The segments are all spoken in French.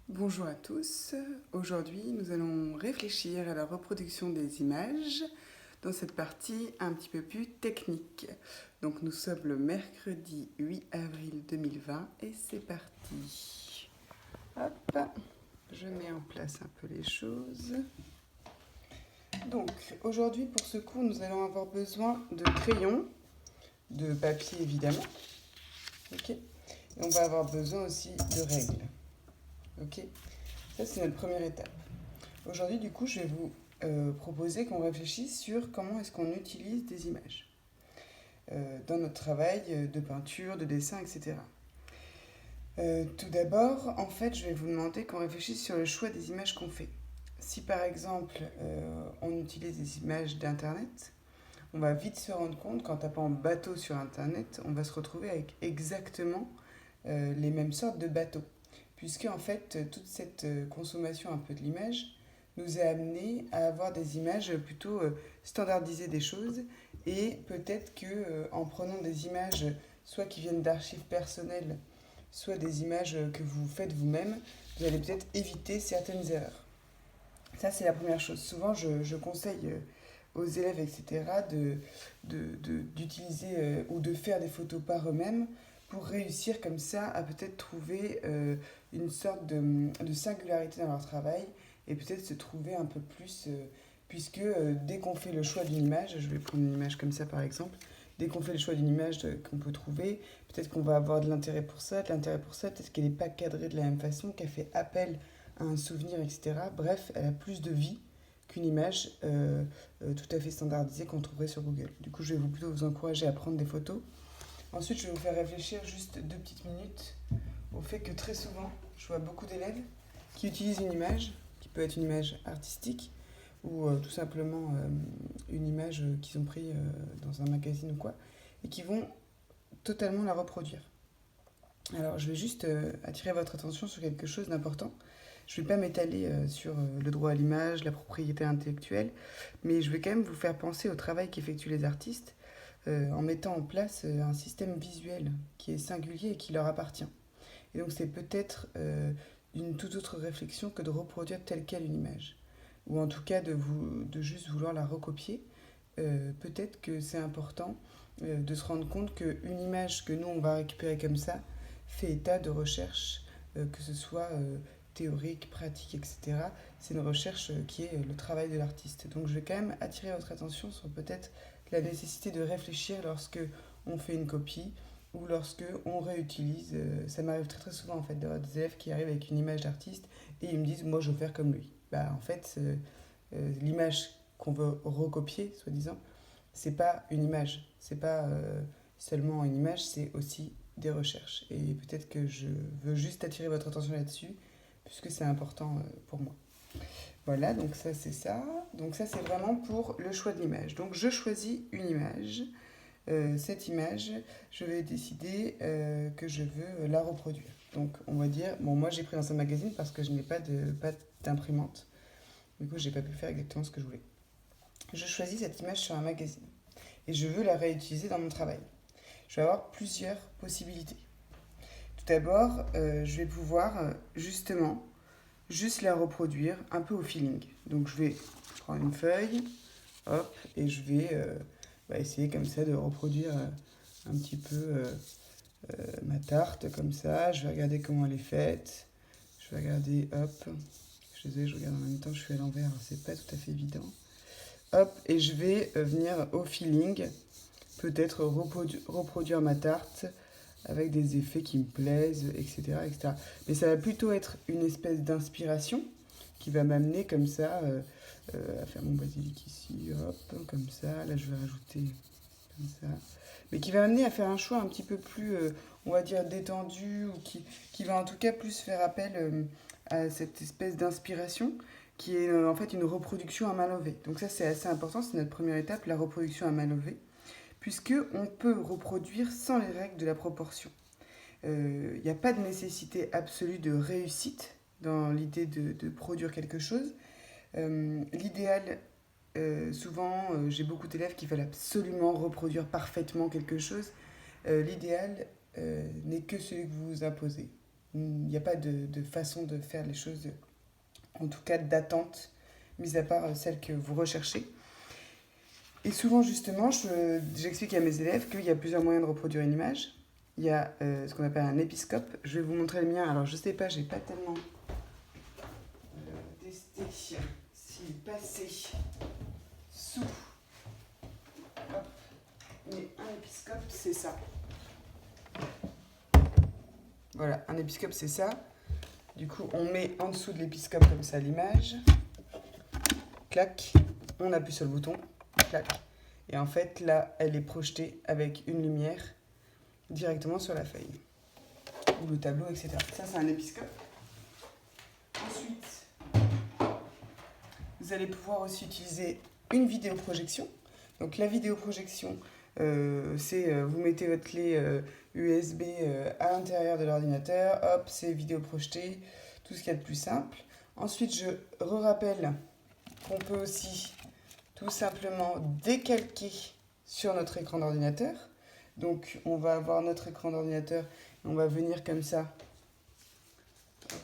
Bonjour à tous. Aujourd'hui, nous allons réfléchir à la reproduction des images dans cette partie un petit peu plus technique. Donc nous sommes le mercredi 8 avril 2020 et c'est parti. Hop, je mets en place un peu les choses. Donc aujourd'hui pour ce cours, nous allons avoir besoin de crayons, de papier évidemment. Ok. Et on va avoir besoin aussi de règles. Ok. Ça c'est notre première étape. Aujourd'hui, du coup, je vais vous proposer qu'on réfléchisse sur comment est-ce qu'on utilise des images dans notre travail de peinture, de dessin, etc. Tout d'abord, en fait, je vais vous demander qu'on réfléchisse sur le choix des images qu'on fait. Si par exemple, on utilise des images d'Internet, on va vite se rendre compte qu'en tapant bateau sur Internet, on va se retrouver avec exactement les mêmes sortes de bateaux. Puisque en fait, toute cette consommation un peu de l'image nous a amené à avoir des images plutôt standardisées des choses et peut-être que en prenant des images soit qui viennent d'archives personnelles, soit des images que vous faites vous-même, vous allez peut-être éviter certaines erreurs. Ça, c'est la première chose. Souvent, je conseille aux élèves, etc., d'utiliser ou de faire des photos par eux-mêmes pour réussir comme ça à peut-être trouver une sorte de singularité dans leur travail et peut-être se trouver un peu plus, puisque dès qu'on fait le choix d'une image, je vais prendre une image comme ça par exemple, dès qu'on fait le choix d'une image qu'on peut trouver, peut-être qu'on va avoir de l'intérêt pour ça, peut-être qu'elle n'est pas cadrée de la même façon, qu'elle fait appel à un souvenir, etc. Bref, elle a plus de vie qu'une image tout à fait standardisée qu'on trouverait sur Google. Du coup, je vais plutôt vous encourager à prendre des photos. Ensuite, je vais vous faire réfléchir juste 2 petites minutes au fait que très souvent, je vois beaucoup d'élèves qui utilisent une image, qui peut être une image artistique, ou tout simplement une image qu'ils ont pris dans un magazine ou quoi, et qui vont totalement la reproduire. Alors, je vais juste attirer votre attention sur quelque chose d'important. Je ne vais pas m'étaler sur le droit à l'image, la propriété intellectuelle, mais je vais quand même vous faire penser au travail qu'effectuent les artistes en mettant en place un système visuel qui est singulier et qui leur appartient. Et donc c'est peut-être une toute autre réflexion que de reproduire telle quelle une image, ou en tout cas de juste vouloir la recopier. Peut-être que c'est important de se rendre compte qu'une image que nous on va récupérer comme ça fait état de recherche, que ce soit théorique, pratique, etc. C'est une recherche qui est le travail de l'artiste. Donc je vais quand même attirer votre attention sur peut-être la nécessité de réfléchir lorsque on fait une copie ou lorsque on réutilise. Ça m'arrive très très souvent en fait d'avoir des élèves qui arrivent avec une image d'artiste et ils me disent moi je veux faire comme lui. Bah en fait l'image qu'on veut recopier soi-disant c'est pas une image, c'est pas seulement une image, c'est aussi des recherches. Et peut-être que je veux juste attirer votre attention là-dessus, puisque c'est important pour moi. Voilà, donc ça c'est ça. Donc ça c'est vraiment pour le choix de l'image. Donc je choisis une image. Cette image, je vais décider que je veux la reproduire. Donc on va dire, bon moi j'ai pris dans un magazine parce que je n'ai pas d'imprimante. Du coup j'ai pas pu faire exactement ce que je voulais. Je choisis cette image sur un magazine et je veux la réutiliser dans mon travail. Je vais avoir plusieurs possibilités. Tout d'abord, je vais pouvoir justement juste la reproduire un peu au feeling. Donc je vais prendre une feuille, hop, et je vais essayer comme ça de reproduire un petit peu ma tarte comme ça. Je vais regarder comment elle est faite. Je vais regarder, hop, je suis désolée, je regarde en même temps, je suis à l'envers, c'est pas tout à fait évident. Hop, et je vais venir au feeling, peut-être reproduire ma tarte avec des effets qui me plaisent, etc., etc. Mais ça va plutôt être une espèce d'inspiration qui va m'amener comme ça à faire mon basilic ici, hop, comme ça. Là, je vais rajouter comme ça. Mais qui va m'amener à faire un choix un petit peu plus, on va dire, détendu, ou qui va en tout cas plus faire appel à cette espèce d'inspiration qui est en fait une reproduction à main levée. Donc ça, c'est assez important, c'est notre première étape, la reproduction à main levée, puisque on peut reproduire sans les règles de la proportion. Il n'y a pas de nécessité absolue de réussite dans l'idée de produire quelque chose. L'idéal, souvent, j'ai beaucoup d'élèves qui veulent absolument reproduire parfaitement quelque chose. L'idéal n'est que celui que vous vous imposez. il n'y a pas de façon de faire les choses, en tout cas d'attente, mis à part celle que vous recherchez. Et souvent, justement, j'explique à mes élèves qu'il y a plusieurs moyens de reproduire une image. Il y a ce qu'on appelle un épiscope. Je vais vous montrer le mien. Alors, je sais pas, j'ai pas tellement testé s'il passait sous. Hop. Mais un épiscope, c'est ça. Voilà, un épiscope, c'est ça. Du coup, on met en dessous de l'épiscope comme ça l'image. Clac. On appuie sur le bouton. Clac. Et en fait, là, elle est projetée avec une lumière directement sur la feuille. Ou le tableau, etc. Ça, c'est un épiscope. Ensuite, vous allez pouvoir aussi utiliser une vidéoprojection. Donc, la vidéoprojection, c'est vous mettez votre clé USB à l'intérieur de l'ordinateur. Hop, c'est vidéo projetée. Tout ce qu'il y a de plus simple. Ensuite, je rappelle qu'on peut aussi tout simplement décalquer sur notre écran d'ordinateur. Donc, on va avoir notre écran d'ordinateur et on va venir comme ça. Hop,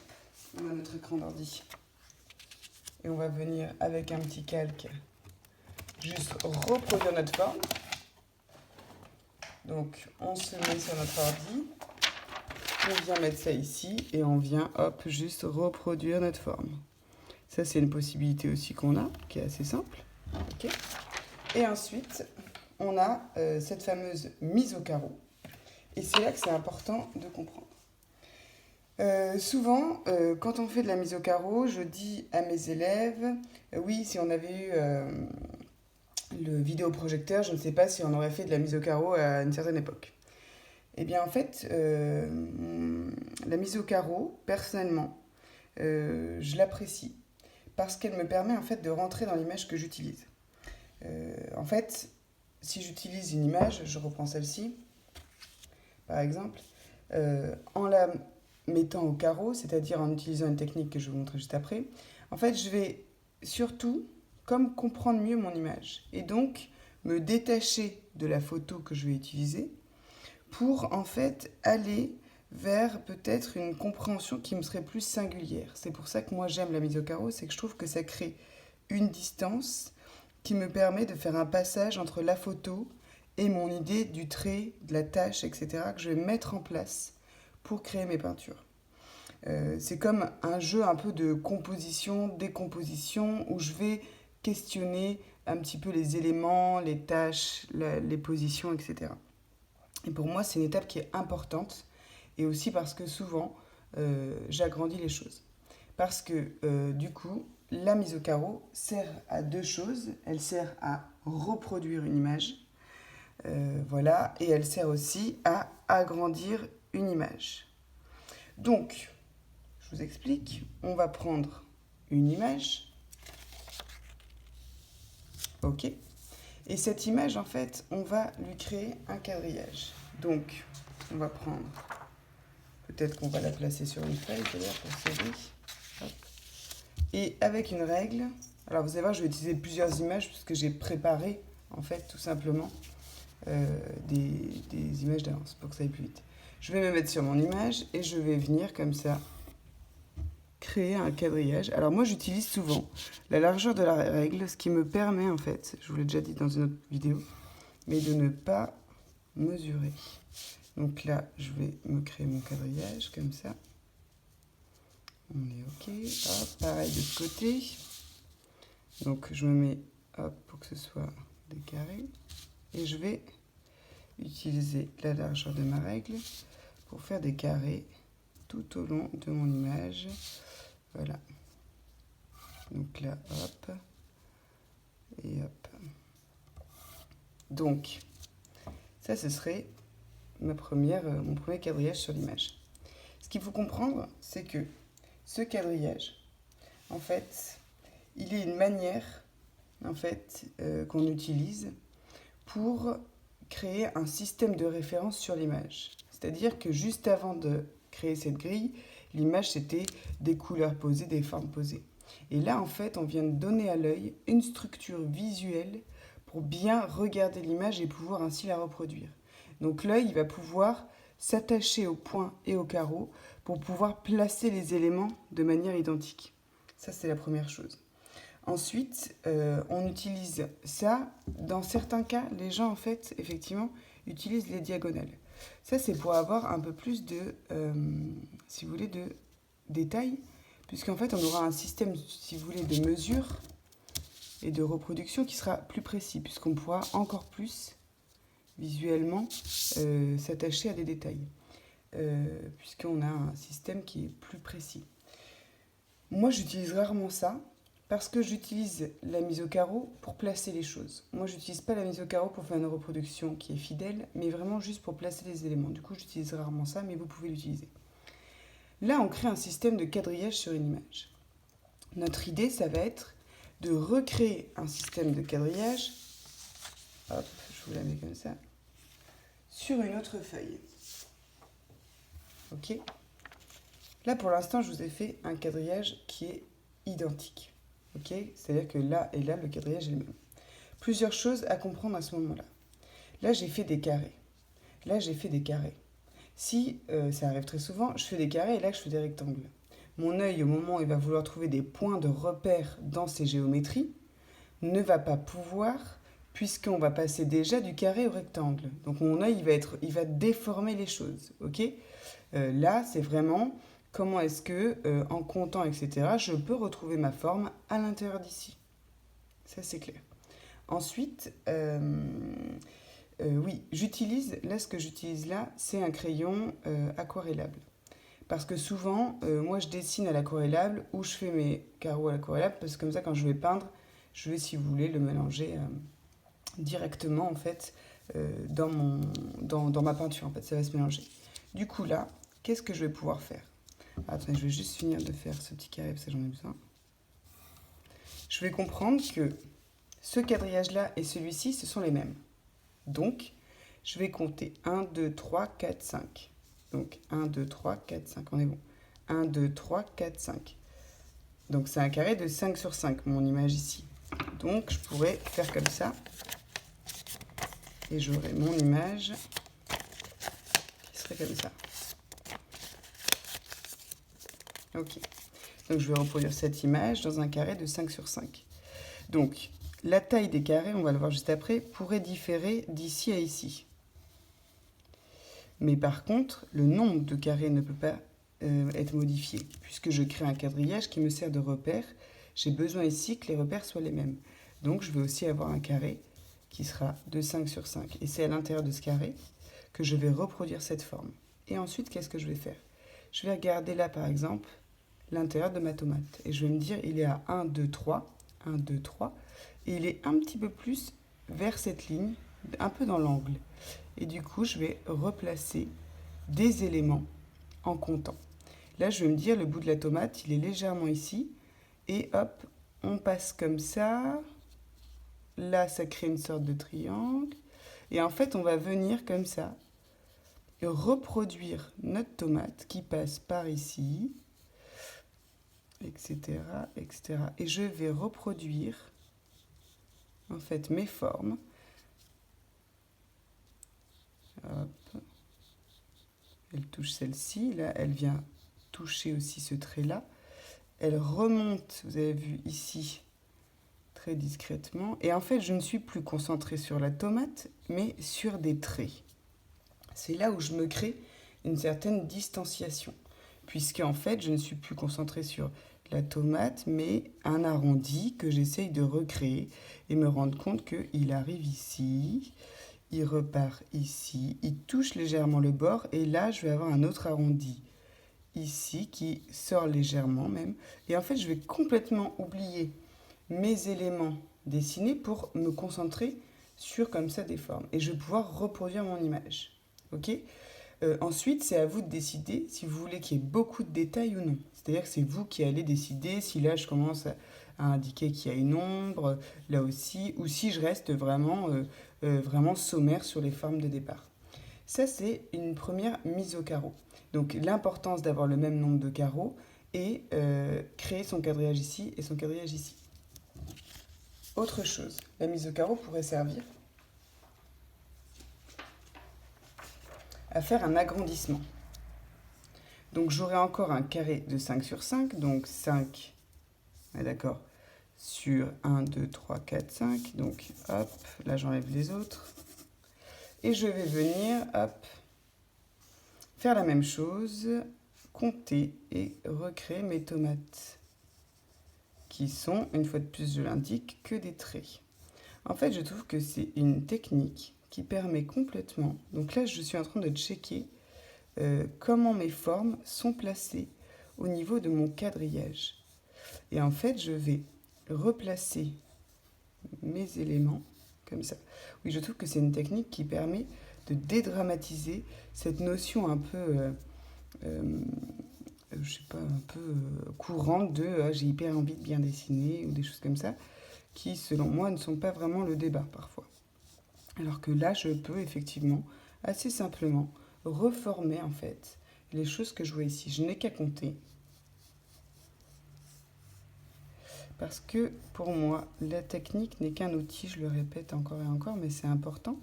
on a notre écran d'ordi. Et on va venir avec un petit calque juste reproduire notre forme. Donc, on se met sur notre ordi. On vient mettre ça ici et on vient, hop, juste reproduire notre forme. Ça, c'est une possibilité aussi qu'on a, qui est assez simple. Okay. Et ensuite, on a cette fameuse mise au carreau. Et c'est là que c'est important de comprendre. Souvent, quand on fait de la mise au carreau, je dis à mes élèves, oui, si on avait eu le vidéoprojecteur, je ne sais pas si on aurait fait de la mise au carreau à une certaine époque. Eh bien, en fait, la mise au carreau, personnellement, je l'apprécie parce qu'elle me permet en fait de rentrer dans l'image que j'utilise. En fait, si j'utilise une image, je reprends celle-ci, par exemple, en la mettant au carreau, c'est-à-dire en utilisant une technique que je vais vous montrer juste après, en fait, je vais surtout comme comprendre mieux mon image et donc me détacher de la photo que je vais utiliser pour en fait aller vers peut-être une compréhension qui me serait plus singulière. C'est pour ça que moi j'aime la mise au carreau, c'est que je trouve que ça crée une distance qui me permet de faire un passage entre la photo et mon idée du trait, de la tâche, etc. que je vais mettre en place pour créer mes peintures. C'est comme un jeu un peu de composition, décomposition, où je vais questionner un petit peu les éléments, les tâches, les positions, etc. Et pour moi, c'est une étape qui est importante, et aussi parce que souvent, j'agrandis les choses. Parce que, du coup, la mise au carreau sert à deux choses. Elle sert à reproduire une image, voilà, et elle sert aussi à agrandir une image. Donc, je vous explique, on va prendre une image, ok, et cette image, en fait, on va lui créer un quadrillage. Donc, on va prendre, peut-être qu'on va la placer sur une feuille, d'ailleurs, pour sceller. Hop. Et avec une règle, alors vous allez voir, je vais utiliser plusieurs images, puisque j'ai préparé, en fait, tout simplement, des images d'avance, pour que ça aille plus vite. Je vais me mettre sur mon image, et je vais venir, comme ça, créer un quadrillage. Alors moi j'utilise souvent la largeur de la règle, ce qui me permet en fait, je vous l'ai déjà dit dans une autre vidéo, mais de ne pas mesurer. Donc là je vais me créer mon quadrillage comme ça. On est ok. Hop, pareil de ce côté. Donc je me mets hop pour que ce soit des carrés. Et je vais utiliser la largeur de ma règle pour faire des carrés tout au long de mon image. Voilà. Donc là, hop. Et hop. Donc, ça, ce serait mon premier quadrillage sur l'image. Ce qu'il faut comprendre, c'est que ce quadrillage, en fait, il est une manière, en fait, qu'on utilise pour créer un système de référence sur l'image. C'est-à-dire que juste avant de créer cette grille, l'image, c'était des couleurs posées, des formes posées. Et là, en fait, on vient de donner à l'œil une structure visuelle pour bien regarder l'image et pouvoir ainsi la reproduire. Donc l'œil, il va pouvoir s'attacher aux points et aux carreaux pour pouvoir placer les éléments de manière identique. Ça, c'est la première chose. Ensuite, on utilise ça. Dans certains cas, les gens, en fait, effectivement, utilisent les diagonales. Ça, c'est pour avoir un peu plus de, si vous voulez, de détails, puisqu'en fait, on aura un système, si vous voulez, de mesure et de reproduction qui sera plus précis, puisqu'on pourra encore plus, visuellement, s'attacher à des détails, puisqu'on a un système qui est plus précis. Moi, j'utilise rarement ça, parce que j'utilise la mise au carreau pour placer les choses. Moi, je n'utilise pas la mise au carreau pour faire une reproduction qui est fidèle, mais vraiment juste pour placer les éléments. Du coup, j'utilise rarement ça, mais vous pouvez l'utiliser. Là, on crée un système de quadrillage sur une image. Notre idée, ça va être de recréer un système de quadrillage. Hop, je vous la mets comme ça. Sur une autre feuille. Ok ? Là, pour l'instant, je vous ai fait un quadrillage qui est identique. Ok, c'est-à-dire que là et là, le quadrillage est le même. Plusieurs choses à comprendre à ce moment-là. Là, j'ai fait des carrés. Là, j'ai fait des carrés. Si, ça arrive très souvent, je fais des carrés et là, je fais des rectangles. Mon œil, au moment où il va vouloir trouver des points de repère dans ces géométries, ne va pas pouvoir, puisqu'on va passer déjà du carré au rectangle. Donc, mon œil, il va déformer les choses. Ok, là, c'est vraiment... Comment est-ce que, en comptant, etc., je peux retrouver ma forme à l'intérieur d'ici. Ça, c'est clair. Ensuite, oui, j'utilise, là, ce que j'utilise là, c'est un crayon aquarellable. Parce que souvent, moi, je dessine à l'aquarellable ou je fais mes carreaux à l'aquarellable, parce que comme ça, quand je vais peindre, je vais, si vous voulez, le mélanger directement, en fait, dans ma peinture, en fait, ça va se mélanger. Du coup, là, qu'est-ce que je vais pouvoir faire ? Attendez, je vais juste finir de faire ce petit carré, parce que j'en ai besoin. Je vais comprendre que ce quadrillage-là et celui-ci, ce sont les mêmes. Donc, je vais compter 1, 2, 3, 4, 5. Donc, 1, 2, 3, 4, 5. On est bon. 1, 2, 3, 4, 5. Donc, c'est un carré de 5 sur 5, mon image ici. Donc, je pourrais faire comme ça. Et j'aurai mon image qui serait comme ça. Ok, donc je vais reproduire cette image dans un carré de 5 sur 5. Donc, la taille des carrés, on va le voir juste après, pourrait différer d'ici à ici. Mais par contre, le nombre de carrés ne peut pas être modifié. Puisque je crée un quadrillage qui me sert de repère, j'ai besoin ici que les repères soient les mêmes. Donc, je vais aussi avoir un carré qui sera de 5 sur 5. Et c'est à l'intérieur de ce carré que je vais reproduire cette forme. Et ensuite, qu'est-ce que je vais faire ? Je vais regarder là, par exemple, l'intérieur de ma tomate. Et je vais me dire, il est à 1, 2, 3, 1, 2, 3. Et il est un petit peu plus vers cette ligne, un peu dans l'angle. Et du coup, je vais replacer des éléments en comptant. Là, je vais me dire, le bout de la tomate, il est légèrement ici. Et hop, on passe comme ça. Là, ça crée une sorte de triangle. Et en fait, on va venir comme ça et reproduire notre tomate qui passe par ici, etc., etc. Et je vais reproduire, en fait, mes formes. Hop. Elle touche celle-ci. Là, elle vient toucher aussi ce trait-là. Elle remonte, vous avez vu ici, très discrètement. Et en fait, je ne suis plus concentrée sur la tomate, mais sur des traits. C'est là où je me crée une certaine distanciation. Puisque, en fait, je ne suis plus concentrée sur la tomate, mais un arrondi que j'essaye de recréer et me rendre compte qu'il arrive ici, il repart ici, il touche légèrement le bord, et là, je vais avoir un autre arrondi ici qui sort légèrement même. Et en fait, je vais complètement oublier mes éléments dessinés pour me concentrer sur comme ça des formes. Et je vais pouvoir reproduire mon image. Ok ? Ensuite, c'est à vous de décider si vous voulez qu'il y ait beaucoup de détails ou non. C'est-à-dire que c'est vous qui allez décider si là je commence à indiquer qu'il y a une ombre, là aussi, ou si je reste vraiment, vraiment sommaire sur les formes de départ. Ça, c'est une première mise au carreau. Donc l'importance d'avoir le même nombre de carreaux et créer son quadrillage ici et son quadrillage ici. Autre chose, la mise au carreau pourrait servir à faire un agrandissement. Donc j'aurai encore un carré de 5 sur 5, donc 5, d'accord, sur 1, 2, 3, 4, 5. Donc hop, là j'enlève les autres. Et je vais venir, hop, faire la même chose, compter et recréer mes tomates, qui sont, une fois de plus je l'indique, que des traits. En fait, je trouve que c'est une technique qui permet complètement... Donc là, je suis en train de checker comment mes formes sont placées au niveau de mon quadrillage. Et en fait, je vais replacer mes éléments comme ça. Oui, je trouve que c'est une technique qui permet de dédramatiser cette notion un peu, je sais pas, un peu courante de j'ai hyper envie de bien dessiner ou des choses comme ça, qui selon moi ne sont pas vraiment le débat parfois. Alors que là, je peux effectivement assez simplement reformer en fait les choses que je vois ici. Je n'ai qu'à compter. Parce que pour moi, la technique n'est qu'un outil, je le répète encore et encore, mais c'est important.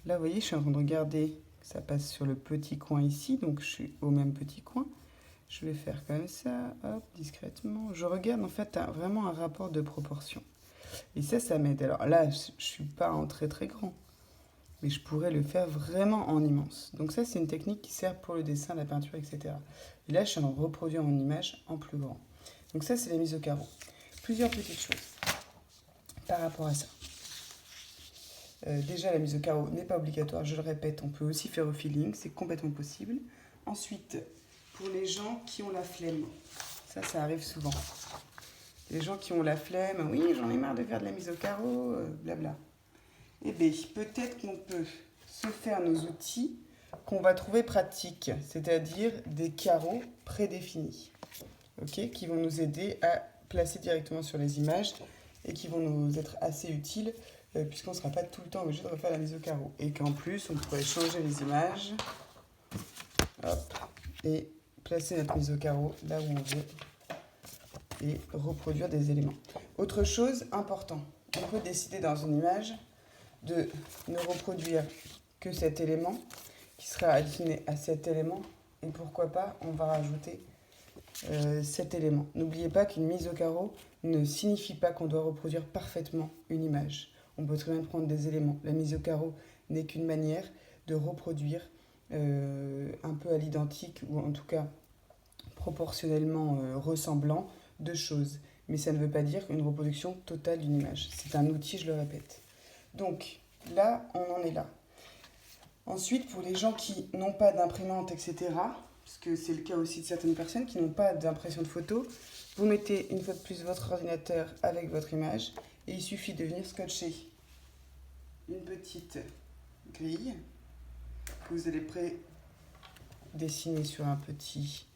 Là, vous voyez, je suis en train de regarder, ça passe sur le petit coin ici, donc je suis au même petit coin. Je vais faire comme ça, hop, discrètement. Je regarde en fait vraiment un rapport de proportion. Et ça m'aide. Alors là, je ne suis pas en très très grand, mais je pourrais le faire vraiment en immense. Donc ça, c'est une technique qui sert pour le dessin, la peinture, etc. Et là, je suis en train de reproduire mon image en plus grand. Donc ça, c'est la mise au carreau. Plusieurs petites choses par rapport à ça. Déjà, la mise au carreau n'est pas obligatoire, je le répète, on peut aussi faire au feeling, c'est complètement possible. Ensuite, pour les gens qui ont la flemme, ça arrive souvent. Les gens qui ont la flemme, oui, j'en ai marre de faire de la mise au carreau, blabla. Eh bien, peut-être qu'on peut se faire nos outils qu'on va trouver pratiques, c'est-à-dire des carreaux prédéfinis, okay, qui vont nous aider à placer directement sur les images et qui vont nous être assez utiles puisqu'on ne sera pas tout le temps obligé de refaire la mise au carreau. Et qu'en plus, on pourrait changer les images, hop, et placer notre mise au carreau là où on veut et reproduire des éléments. Autre chose importante, on peut décider dans une image de ne reproduire que cet élément qui sera additionné à cet élément et pourquoi pas on va rajouter cet élément. N'oubliez pas qu'une mise au carreau ne signifie pas qu'on doit reproduire parfaitement une image. On peut très bien prendre des éléments. La mise au carreau n'est qu'une manière de reproduire un peu à l'identique ou en tout cas proportionnellement ressemblant de choses. Mais ça ne veut pas dire une reproduction totale d'une image. C'est un outil, je le répète. Donc là, on en est là. Ensuite, pour les gens qui n'ont pas d'imprimante, etc., parce que c'est le cas aussi de certaines personnes qui n'ont pas d'impression de photo, vous mettez une fois de plus votre ordinateur avec votre image et il suffit de venir scotcher une petite grille que vous allez dessiner sur un petit...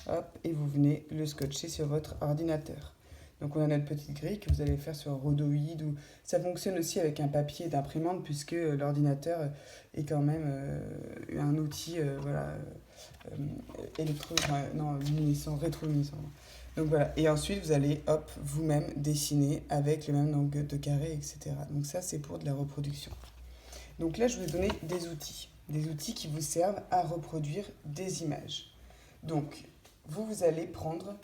Hop, et vous venez le scotcher sur votre ordinateur. Donc on a notre petite grille que vous allez faire sur Rhodoid ou ça fonctionne aussi avec un papier d'imprimante puisque l'ordinateur est quand même un outil luminescent, rétroluminescent. Donc voilà, et ensuite vous allez hop vous-même dessiner avec le même nombre de carrés, etc. Donc ça c'est pour de la reproduction. Donc là je vais vous donner des outils qui vous servent à reproduire des images. Donc vous allez prendre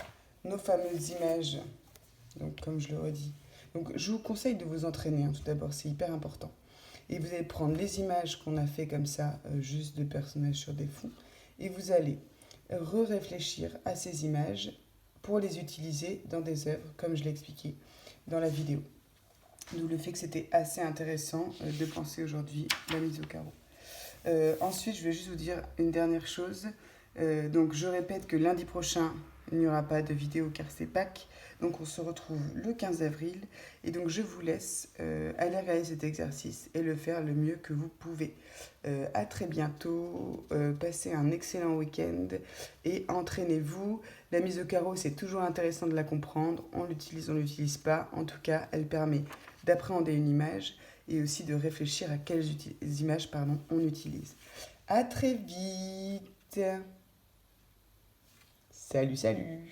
nos fameuses images. Donc, comme je le redis. Donc, je vous conseille de vous entraîner, tout d'abord, c'est hyper important. Et vous allez prendre les images qu'on a fait comme ça, juste de personnages sur des fonds, et vous allez réfléchir à ces images pour les utiliser dans des œuvres, comme je l'ai expliqué dans la vidéo. D'où le fait que c'était assez intéressant de penser aujourd'hui la mise au carreau. Ensuite, je vais juste vous dire une dernière chose. Donc, je répète que lundi prochain, il n'y aura pas de vidéo car c'est Pâques. Donc on se retrouve le 15 avril et donc je vous laisse aller regarder cet exercice et le faire le mieux que vous pouvez. À très bientôt, passez un excellent week-end et entraînez-vous. La mise au carreau, c'est toujours intéressant de la comprendre. On l'utilise pas. En tout cas, elle permet d'appréhender une image et aussi de réfléchir à quelles images on utilise. À très vite. Salut, salut.